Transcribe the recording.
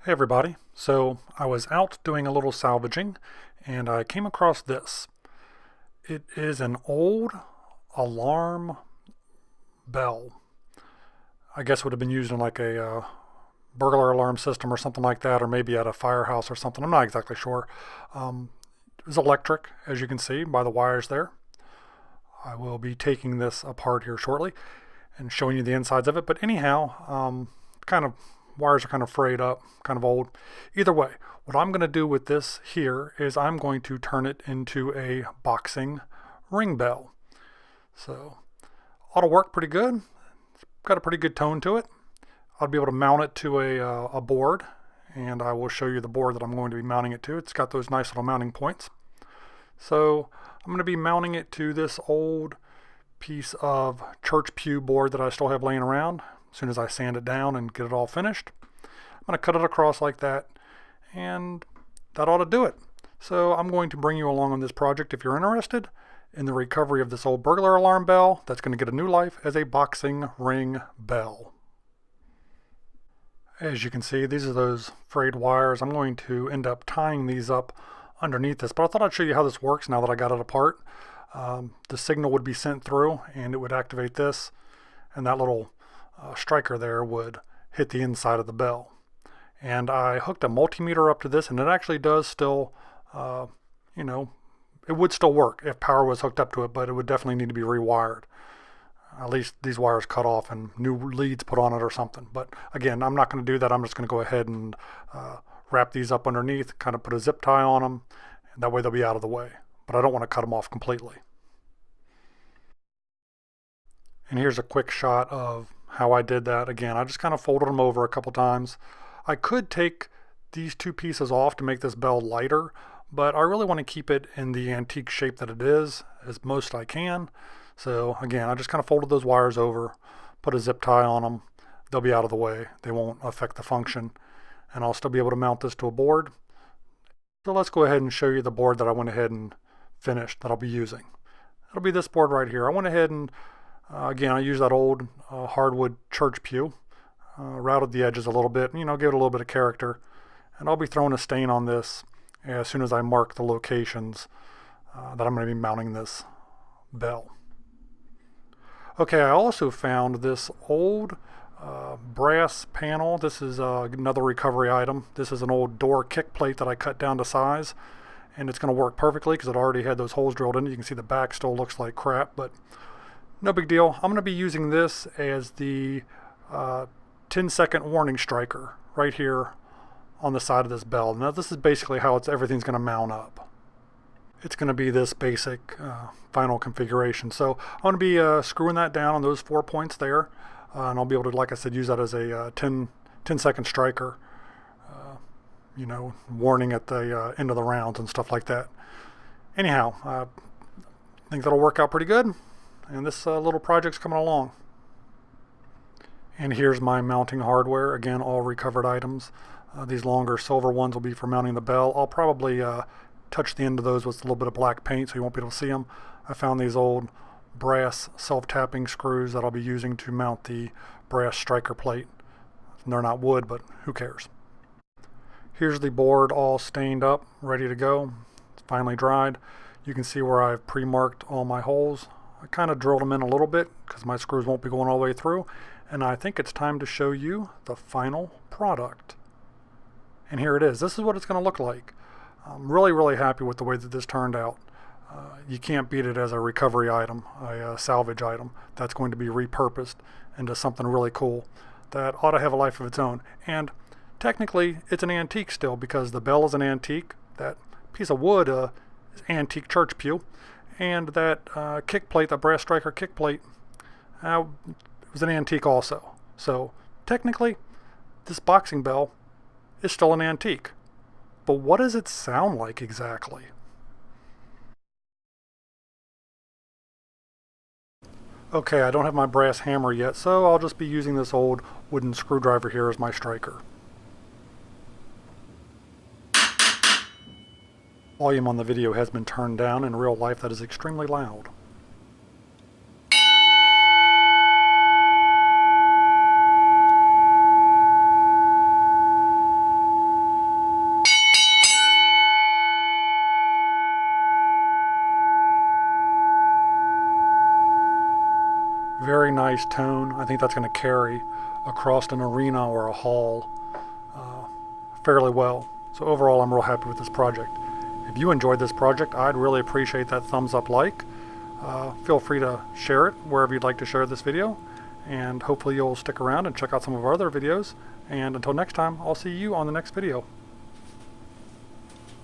Hey everybody. So I was out doing a little salvaging and I came across this. It is an old alarm bell. I guess it would have been used in like a burglar alarm system or something like that, or maybe at a firehouse or something. I'm not exactly sure. It was electric, as you can see by the wires there. I will be taking this apart here shortly and showing you the insides of it. But anyhow, kind of wires are kind of frayed up, kind of old. Either way, what I'm going to do with this here is I'm going to turn it into a boxing ring bell. So ought to work pretty good. It's got a pretty good tone to it. I'll be able to mount it to a board, and I will show you the board that I'm going to be mounting it to. It's got those nice little mounting points. So I'm going to be mounting it to this old piece of church pew board that I still have laying around. As soon as I sand it down and get it all finished, I'm going to cut it across like that, and that ought to do it. So I'm going to bring you along on this project if you're interested in the recovery of this old burglar alarm bell that's going to get a new life as a boxing ring bell. As you can see, these are those frayed wires. I'm going to end up tying these up underneath this, but I thought I'd show you how this works now that I got it apart. The signal would be sent through and it would activate this, and that little striker there would hit the inside of the bell. And I hooked a multimeter up to this, and it actually does still, it would still work if power was hooked up to it, but it would definitely need to be rewired. At least these wires cut off and new leads put on it or something. But again, I'm not going to do that. I'm just going to go ahead and wrap these up underneath, kind of put a zip tie on them, and that way they'll be out of the way. But I don't want to cut them off completely. And here's a quick shot of how I did that. Again, I just kind of folded them over a couple times. I could take these two pieces off to make this bell lighter, but I really want to keep it in the antique shape that it is as most I can. So again, I just kind of folded those wires over, put a zip tie on them. They'll be out of the way. They won't affect the function. And I'll still be able to mount this to a board. So let's go ahead and show you the board that I went ahead and finished that I'll be using. It'll be this board right here. I went ahead and again, I used that old hardwood church pew, routed the edges a little bit, give it a little bit of character. And I'll be throwing a stain on this as soon as I mark the locations that I'm going to be mounting this bell. Okay, I also found this old brass panel. This is another recovery item. This is an old door kick plate that I cut down to size, and it's going to work perfectly because it already had those holes drilled in it. You can see the back still looks like crap, but no big deal. I'm going to be using this as the 10-second warning striker right here on the side of this bell. Now this is basically how everything's going to mount up. It's going to be this basic final configuration. So I'm going to be screwing that down on those 4 points there, and I'll be able to, like I said, use that as a 10-second striker, warning at the end of the rounds and stuff like that. Anyhow, I think that'll work out pretty good. And this little project's coming along. And here's my mounting hardware. Again, all recovered items. These longer silver ones will be for mounting the bell. I'll probably touch the end of those with a little bit of black paint so you won't be able to see them. I found these old brass self-tapping screws that I'll be using to mount the brass striker plate. They're not wood, but who cares? Here's the board all stained up, ready to go. It's finally dried. You can see where I've pre-marked all my holes. I kind of drilled them in a little bit because my screws won't be going all the way through, and I think it's time to show you the final product. And here it is. This is what it's going to look like. I'm really, really happy with the way that this turned out. You can't beat it as a recovery item, a salvage item that's going to be repurposed into something really cool that ought to have a life of its own. And technically, it's an antique still because the bell is an antique. That piece of wood is antique church pew. And that kick plate, the brass striker kick plate, was an antique also. So technically, this boxing bell is still an antique. But what does it sound like exactly? Okay, I don't have my brass hammer yet, so I'll just be using this old wooden screwdriver here as my striker. Volume on the video has been turned down. In real life, that is extremely loud. nice tone. I think that's going to carry across an arena or a hall fairly well. So overall, I'm real happy with this project. If you enjoyed this project, I'd really appreciate that thumbs up like. Feel free to share it wherever you'd like to share this video, and hopefully you'll stick around and check out some of our other videos. And until next time, I'll see you on the next video.